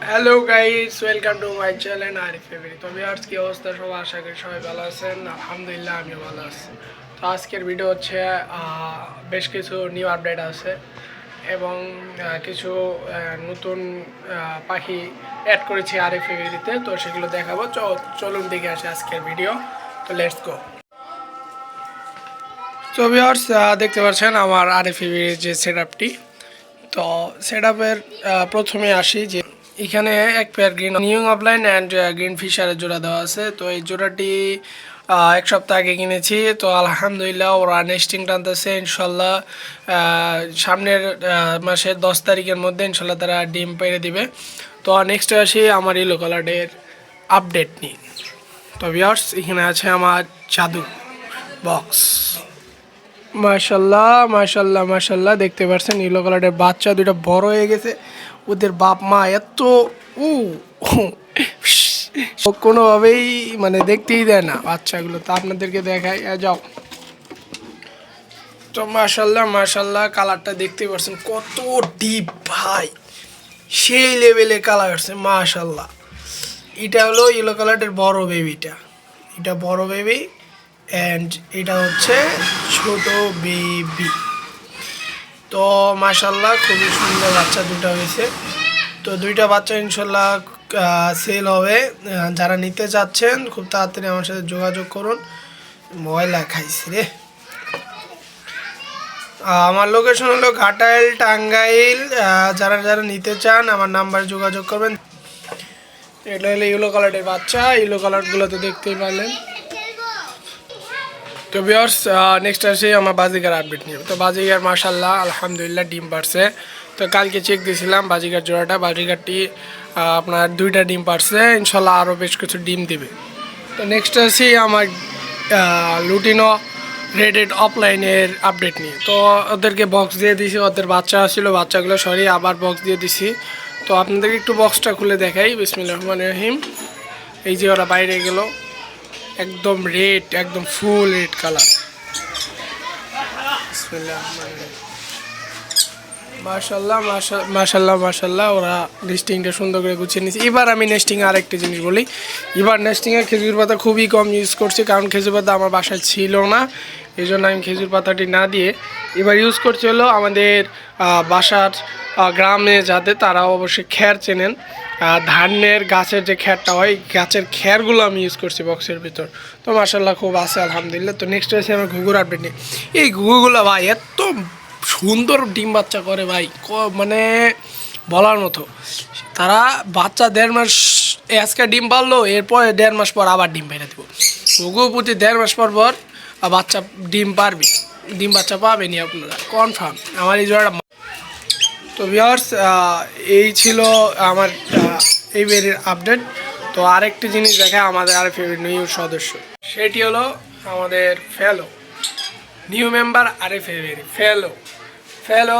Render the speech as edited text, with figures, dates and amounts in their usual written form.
Hello guys, welcome to my channel Arif family. তো viewers, কি অবস্থা সবাই? আশা করি সবাই ভালো আছেন। আলহামদুলিল্লাহ আমিও ভালো আছি। তো আজকের ভিডিও হচ্ছে বেশ কিছু নিউ আপডেট আছে এবং কিছু নতুন পাখি অ্যাড করেছি আরিফ ফ্যামিলিতে। তো সেগুলো দেখাবো। চলুন দেখে আসি আজকের ভিডিও। তো লেটস গো। তো ভিউয়ার্স, দেখতে পাচ্ছেন আমার আরিফ ফ্যামিলির যে সেটআপটি। তো সেটআপের প্রথমে আসি যে এখানে এক pair green new offline and green ফিশারের জোড়া দেওয়া আছে। তো এই জোড়াটি এক সপ্তাহ আগে কিনেছি। তো আলহামদুলিল্লাহ ওরা নেস্টিং টানতেছে ইনশাল্লাহ। সামনের মাসের 10 তারিখের মধ্যে ইনশাল্লাহ তারা ডিম পেড়ে দিবে। তো নেক্সট আসি আমার ইয়েলো কালারের আপডেট নিয়ে। তো ভিউয়ার্স, এখানে আছে আমার জাদু বক্স। মাশাল্লাহ মাশাল্লাহ মাশাল্লাহ, দেখতে পাচ্ছেন ইয়েলো কালারের বাচ্চা দুটো বড় হয়ে গেছে। ওদের বাপ মা এত উ কোনোভাবেই মানে দেখতেই দেয় না বাচ্চাগুলো। তো আপনাদেরকে দেখাই, যাও। তো মাশাল্লাহ মাশাল্লাহ, কালারটা দেখতে পাচ্ছেন কত ডিপ ভাই, সেই লেভেলে কালার আসছে মাশাল্লাহ। এটা হলো ইয়েলো কালারের বড় বেবিটা, এটা বড় বেবি অ্যান্ড এটা হচ্ছে ছোট বেবি। তো মাশাল্লাহ খুবই সুন্দর বাচ্চা দুটো হয়েছে। তো দুইটা বাচ্চা ইনশাল্লাহ সেল হবে। যারা নিতে চাচ্ছেন খুব তাড়াতাড়ি আমার সাথে যোগাযোগ করুন। ময়লা খাইছি রে। আমার লোকেশন হলো ঘাটাইল, টাঙ্গাইল। যারা যারা নিতে চান আমার নাম্বারে যোগাযোগ করবেন। এটা হলো ইয়েলো কালারের বাচ্চা, ইয়েলো কালারগুলো তো দেখতেই পারলেন। তো ভিউয়ার্স, নেক্সট আসে আমার বাজিকার আপডেট নিয়ে। তো বাজিকার মাশাল্লাহ আলহামদুলিল্লাহ ডিম পারছে। তো কালকে চেক দিয়েছিলাম বাজিকার জোড়াটা, বাজিকারটি আপনার 2টা ডিম পারছে, ইনশাল্লাহ আরও বেশ কিছু ডিম দিবে। তো নেক্সট আসি আমার লুটিনো রেডেড অফলাইনের আপডেট নিয়ে। তো ওদেরকে বক্স দিয়ে দিছি, ওদের বাচ্চা ছিল, বাচ্চাগুলো সরি আবার বক্স দিয়ে দিছি। তো আপনাদেরকে একটু বক্সটা খুলে দেখাই। বিসমিল্লাহির রহমানির রহিম। এই যে ওরা বাইরে গেল, একদম রেড, একদম ফুল রেড কালার। মাশাল্লাহ মাশাল্লাহ মাশাল্লাহ, ওরা নেস্টিংটা সুন্দর করে গুছিয়ে নিয়েছে। এবার আমি নেস্টিংয়ে আরেকটি জিনিস বলি, এবার নেস্টিংয়ে খেজুর পাতা খুবই কম ইউজ করছি, কারণ খেজুর পাতা আমার বাসায় ছিল না। এই জন্য আমি খেজুর পাতাটি না দিয়ে এবার ইউজ করছি হলো আমাদের বাসার গ্রামে যাদের, তারা অবশ্যই খ্যার চেনেন। ধানের গাছের যে খ্যারটা হয়, গাছের খ্যারগুলো আমি ইউজ করছি বক্সের ভিতর। তো মাশাল্লাহ খুব আছে আলহামদুলিল্লাহ। তো নেক্সট হচ্ছে আমার ঘুঘুর আপডেট নিয়ে। এই ঘুঘুগুলো ভাই এত সুন্দর ডিম বাচ্চা করে ভাই, মানে বলার মতো। তারা বাচ্চা 1.5 মাস আজকে ডিম পারলো, এরপর 1.5 মাস পর আবার ডিম পেড়ে দেবো। ঘুঘু প্রতি 1.5 মাস পর পর বাচ্চা ডিম পারবে, ডিম বাচ্চা পাবেনি আপনারা কনফার্ম আমার এই জোড়াটা। তো ভিউয়ার্স, এই ছিল আমার এই বেরির আপডেট। তো আরেকটি জিনিস দেখায় আমাদের আর ফেভারিট নিউ সদস্য, সেটি হলো আমাদের ফেলো নিউ মেম্বার আরে ফেলো ফেলো